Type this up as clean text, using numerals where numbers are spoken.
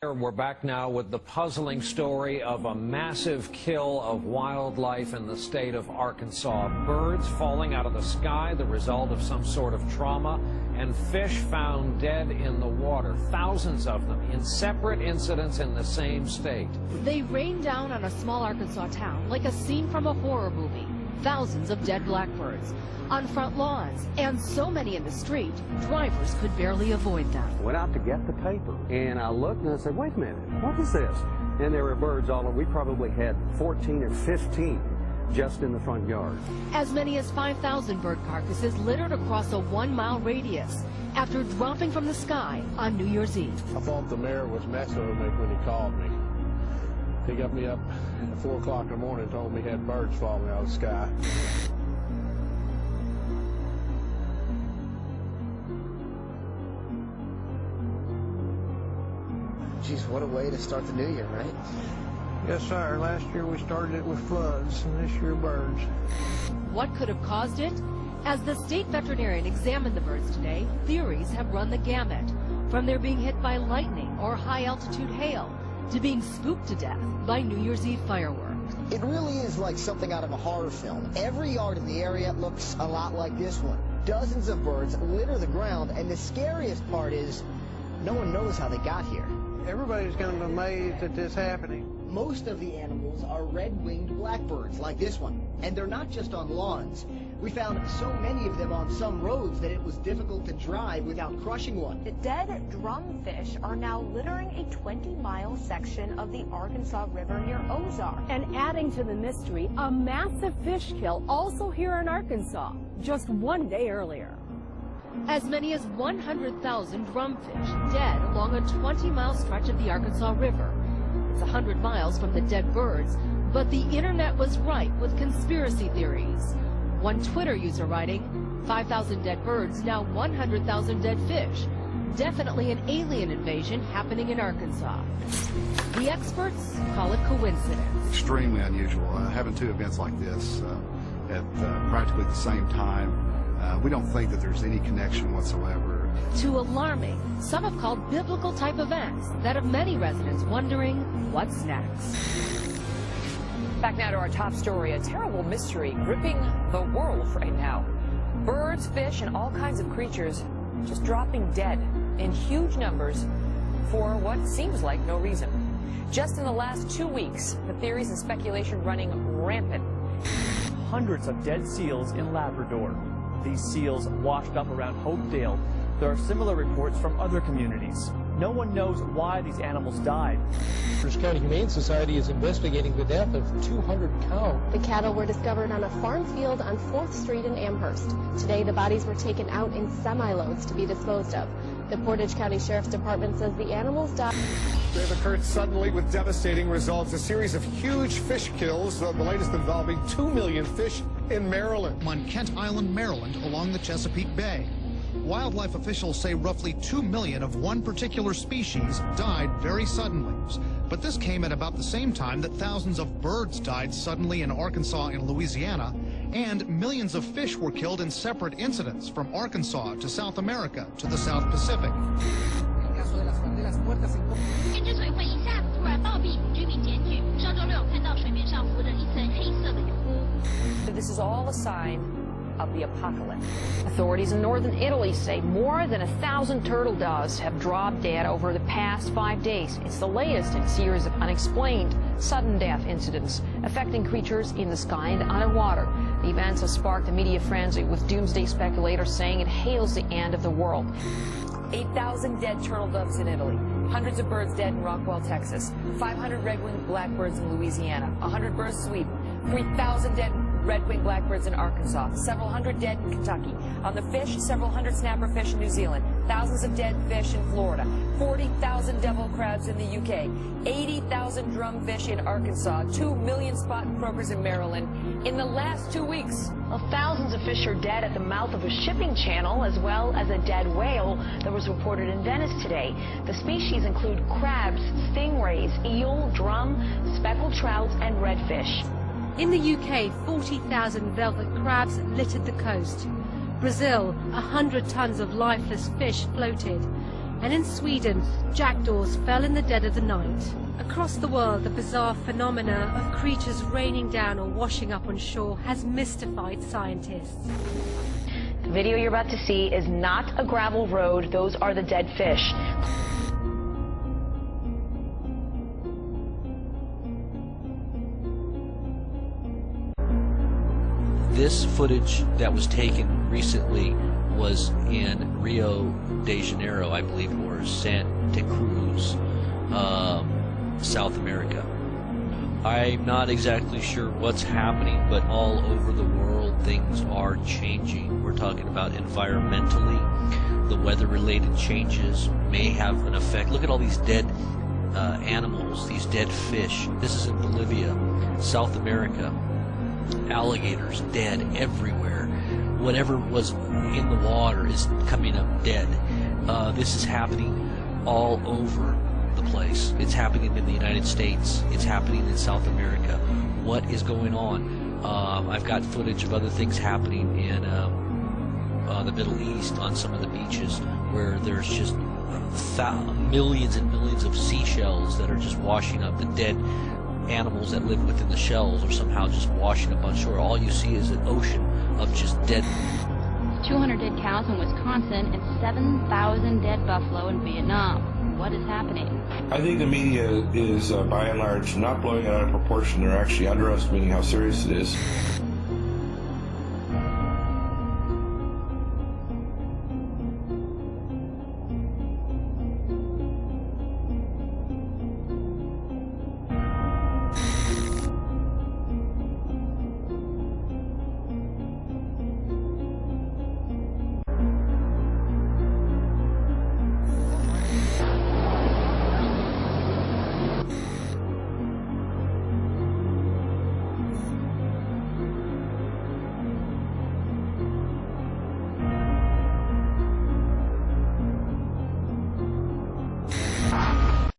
We're back now with the puzzling story of a massive kill of wildlife in the state of Arkansas. Birds falling out of the sky, the result of some sort of trauma, and fish found dead in the water, thousands of them, in separate incidents in the same state. They rained down on a small Arkansas town like a scene from a horror movie. Thousands of dead blackbirds on front lawns, and so many in the street, drivers could barely avoid them. I went out to get the paper, and I looked and I said, wait a minute, what is this? And there were birds all over. We probably had 14 or 15 just in the front yard. As many as 5,000 bird carcasses littered across a 1-mile radius after dropping from the sky on New Year's Eve. I thought the mayor was messing with me when he called me. He got me up at 4 o'clock in the morning and told me he had birds falling out of the sky. Geez, what a way to start the new year, right? Yes, sir. Last year we started it with floods, and this year birds. What could have caused it? As the state veterinarian examined the birds today, theories have run the gamut, from their being hit by lightning or high-altitude hail to being spooked to death by New Year's Eve fireworks. It really is like something out of a horror film. Every yard in the area looks a lot like this one. Dozens of birds litter the ground, and the scariest part is no one knows how they got here. Everybody's kind of amazed at this happening. Most of the animals are red-winged blackbirds like this one, and they're not just on lawns. We found so many of them on some roads that it was difficult to drive without crushing one. The dead drumfish are now littering a 20-mile section of the Arkansas River near Ozark. And adding to the mystery, a massive fish kill also here in Arkansas, just one day earlier. As many as 100,000 drumfish dead along a 20-mile stretch of the Arkansas River. It's 100 miles from the dead birds, but the internet was ripe with conspiracy theories. One Twitter user writing, 5,000 dead birds, now 100,000 dead fish. Definitely an alien invasion happening in Arkansas. The experts call it coincidence. Extremely unusual. Having two events like this at practically the same time, we don't think that there's any connection whatsoever. Too alarming. Some have called biblical type events that have many residents wondering what's next. Back now to our top story, a terrible mystery gripping the world right now. Birds, fish, and all kinds of creatures just dropping dead in huge numbers for what seems like no reason. Just in the last 2 weeks, the theories and speculation running rampant. Hundreds of dead seals in Labrador. These seals washed up around Hopedale. There are similar reports from other communities. No one knows why these animals died. Bruce County Humane Society is investigating the death of 200 cows. The cattle were discovered on a farm field on 4th Street in Amherst. Today, the bodies were taken out in semi-loads to be disposed of. The Portage County Sheriff's Department says the animals died. They've occurred suddenly with devastating results. A series of huge fish kills, the latest involving 2 million fish in Maryland. On Kent Island, Maryland, along the Chesapeake Bay. Wildlife officials say roughly 2 million of one particular species died very suddenly. But this came at about the same time that thousands of birds died suddenly in Arkansas and Louisiana, and millions of fish were killed in separate incidents from Arkansas to South America to the South Pacific. This is all a sign of the apocalypse. Authorities in northern Italy say more than 1,000 turtle doves have dropped dead over the past 5 days. It's the latest in a series of unexplained sudden death incidents affecting creatures in the sky and underwater. The events have sparked a media frenzy, with doomsday speculators saying it hails the end of the world. 8,000 dead turtle doves in Italy, hundreds of birds dead in Rockwell, Texas, 500 red-winged blackbirds in Louisiana, 100 birds in Sweden, 3,000 dead red-winged blackbirds in Arkansas, several hundred dead in Kentucky. On the fish, several hundred snapperfish in New Zealand, thousands of dead fish in Florida, 40,000 devil crabs in the UK, 80,000 drumfish in Arkansas, 2 million spotted croakers in Maryland. In the last 2 weeks, Thousands of fish are dead at the mouth of a shipping channel, as well as a dead whale that was reported in Venice today. The species include crabs, stingrays, eel, drum, speckled trouts, and redfish. In the UK, 40,000 velvet crabs littered the coast. Brazil, 100 tons of lifeless fish floated. And in Sweden, jackdaws fell in the dead of the night. Across the world, the bizarre phenomena of creatures raining down or washing up on shore has mystified scientists. The video you're about to see is not a gravel road. Those are the dead fish. This footage that was taken recently was in Rio de Janeiro, I believe, or Santa Cruz, South America. I'm not exactly sure what's happening, but all over the world things are changing. We're talking about environmentally, the weather-related changes may have an effect. Look at all these dead animals, these dead fish. This is in Bolivia, South America. Alligators dead everywhere. Whatever was in the water is coming up dead. This is happening all over the place. It's happening in the United States. It's happening in South America. What is going on? I've got footage of other things happening in the Middle East on some of the beaches where there's just millions and millions of seashells that are just washing up. The dead animals that live within the shells are somehow just washing up on shore. All you see is an ocean of just dead. 200 dead cows in Wisconsin and 7,000 dead buffalo in Vietnam. What is happening? I think the media is, by and large, not blowing it out of proportion. They're actually underestimating how serious it is.